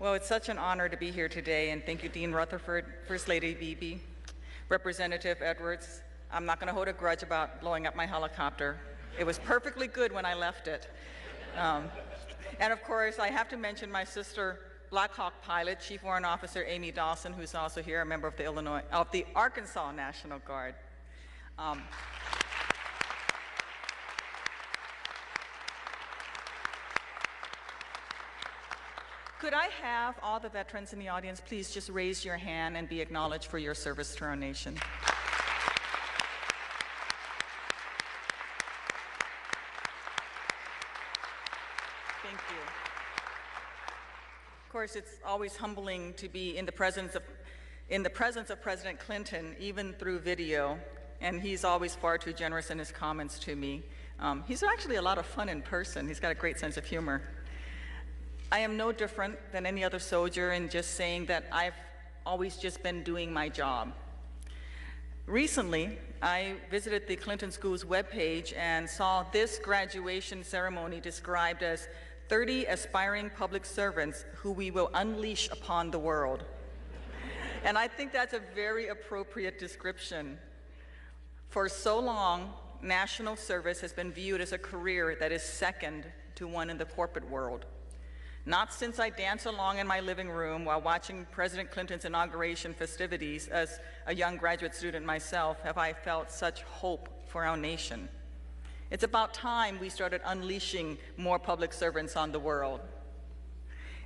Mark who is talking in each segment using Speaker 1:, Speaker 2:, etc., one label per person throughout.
Speaker 1: Well, it's such an honor to be here today, and thank you, Dean Rutherford, First Lady Beebe, Representative Edwards. I'm not going to hold a grudge about blowing up my helicopter. It was perfectly good when I left it. And of course, I have to mention my sister, Black Hawk pilot, Chief Warrant Officer Amy Dawson, who's also here, a member of the Arkansas National Guard. Could I have all the veterans in the audience please just raise your hand and be acknowledged for your service to our nation? Thank you. Of course, it's always humbling to be in the presence of President Clinton, even through video, and he's always far too generous in his comments to me. He's actually a lot of fun in person. He's got a great sense of humor. I am no different than any other soldier in just saying that I've always just been doing my job. Recently, I visited the Clinton School's webpage and saw this graduation ceremony described as 30 aspiring public servants who we will unleash upon the world. And I think that's a very appropriate description. For so long, national service has been viewed as a career that is second to one in the corporate world. Not since I danced along in my living room while watching President Clinton's inauguration festivities as a young graduate student myself have I felt such hope for our nation. It's about time we started unleashing more public servants on the world.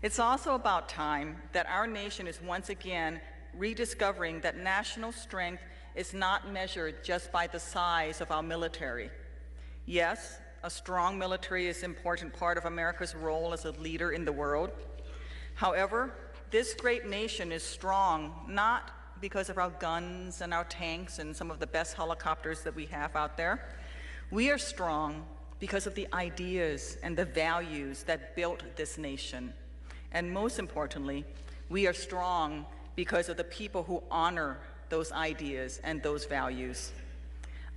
Speaker 1: It's also about time that our nation is once again rediscovering that national strength is not measured just by the size of our military. Yes, a strong military is an important part of America's role as a leader in the world. However, this great nation is strong not because of our guns and our tanks and some of the best helicopters that we have out there. We are strong because of the ideas and the values that built this nation. And most importantly, we are strong because of the people who honor those ideas and those values.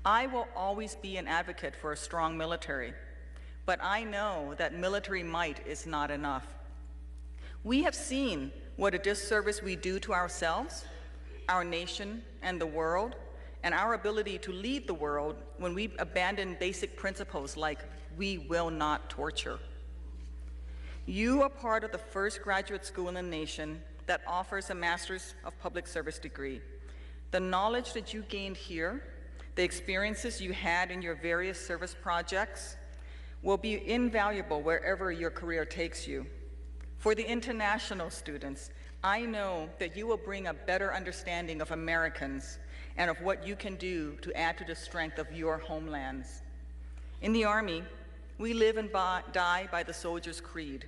Speaker 1: I will always be an advocate for a strong military, but I know that military might is not enough. We have seen what a disservice we do to ourselves, our nation, and the world, and our ability to lead the world when we abandon basic principles like we will not torture. You are part of the first graduate school in the nation that offers a Master's of Public Service degree. The knowledge that you gained here, the experiences you had in your various service projects will be invaluable wherever your career takes you. For the international students, I know that you will bring a better understanding of Americans and of what you can do to add to the strength of your homelands. In the Army, we live and die by the soldier's creed.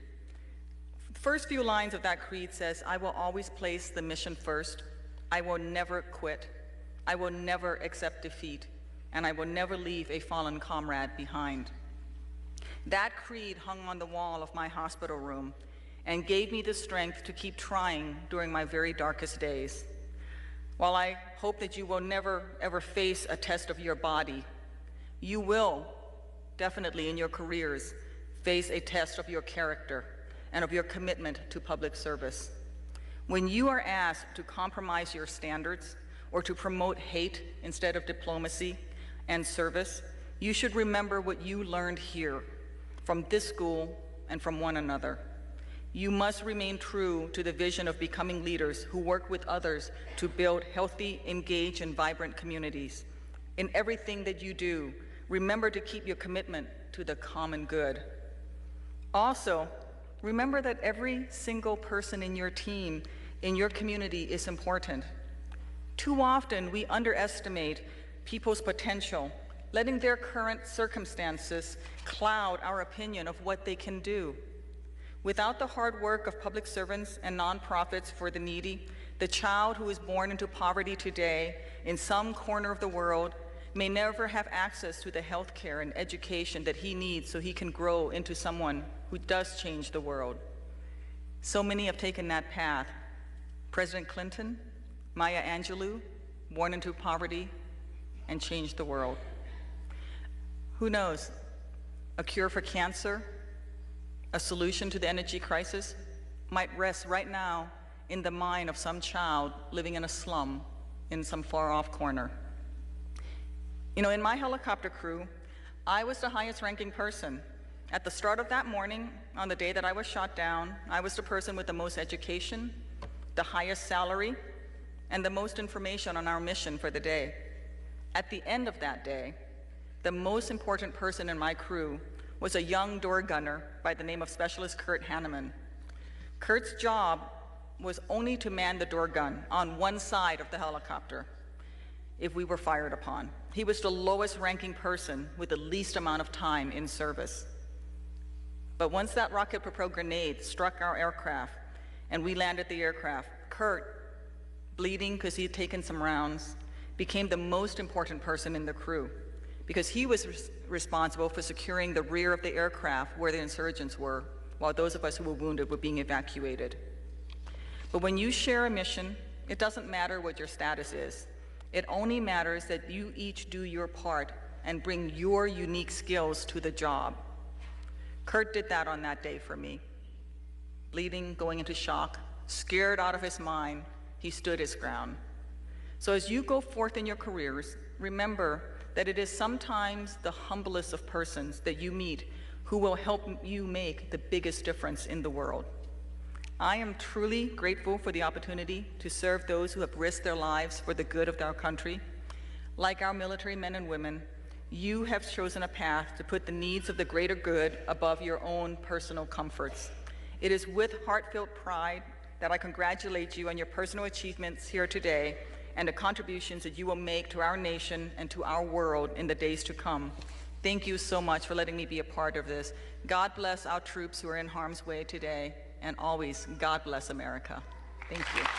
Speaker 1: The first few lines of that creed says, I will always place the mission first. I will never quit. I will never accept defeat, and I will never leave a fallen comrade behind. That creed hung on the wall of my hospital room and gave me the strength to keep trying during my very darkest days. While I hope that you will never, ever face a test of your body, you will definitely in your careers face a test of your character and of your commitment to public service. When you are asked to compromise your standards, or to promote hate instead of diplomacy and service, you should remember what you learned here from this school and from one another. You must remain true to the vision of becoming leaders who work with others to build healthy, engaged, and vibrant communities. In everything that you do, remember to keep your commitment to the common good. Also, remember that every single person in your team, in your community is important. Too often, we underestimate people's potential, letting their current circumstances cloud our opinion of what they can do. Without the hard work of public servants and nonprofits for the needy, the child who is born into poverty today in some corner of the world may never have access to the health care and education that he needs so he can grow into someone who does change the world. So many have taken that path. President Clinton, Maya Angelou, born into poverty and changed the world. Who knows? A cure for cancer? A solution to the energy crisis? might rest right now in the mind of some child living in a slum in some far-off corner. You know, in my helicopter crew, I was the highest-ranking person. At the start of that morning, on the day that I was shot down, I was the person with the most education, the highest salary, and the most information on our mission for the day. At the end of that day, the most important person in my crew was a young door gunner by the name of Specialist Kurt Hanneman. Kurt's job was only to man the door gun on one side of the helicopter if we were fired upon. He was the lowest ranking person with the least amount of time in service. But once that rocket-propelled grenade struck our aircraft and we landed the aircraft, Kurt, bleeding because he had taken some rounds, became the most important person in the crew because he was responsible for securing the rear of the aircraft where the insurgents were, while those of us who were wounded were being evacuated. But when you share a mission, it doesn't matter what your status is. It only matters that you each do your part and bring your unique skills to the job. Kurt did that on that day for me. Bleeding, going into shock, scared out of his mind, he stood his ground. So as you go forth in your careers, remember that it is sometimes the humblest of persons that you meet who will help you make the biggest difference in the world. I am truly grateful for the opportunity to serve those who have risked their lives for the good of our country. Like our military men and women, you have chosen a path to put the needs of the greater good above your own personal comforts. It is with heartfelt pride that I congratulate you on your personal achievements here today and the contributions that you will make to our nation and to our world in the days to come. Thank you so much for letting me be a part of this. God bless our troops who are in harm's way today, and always, God bless America. Thank you.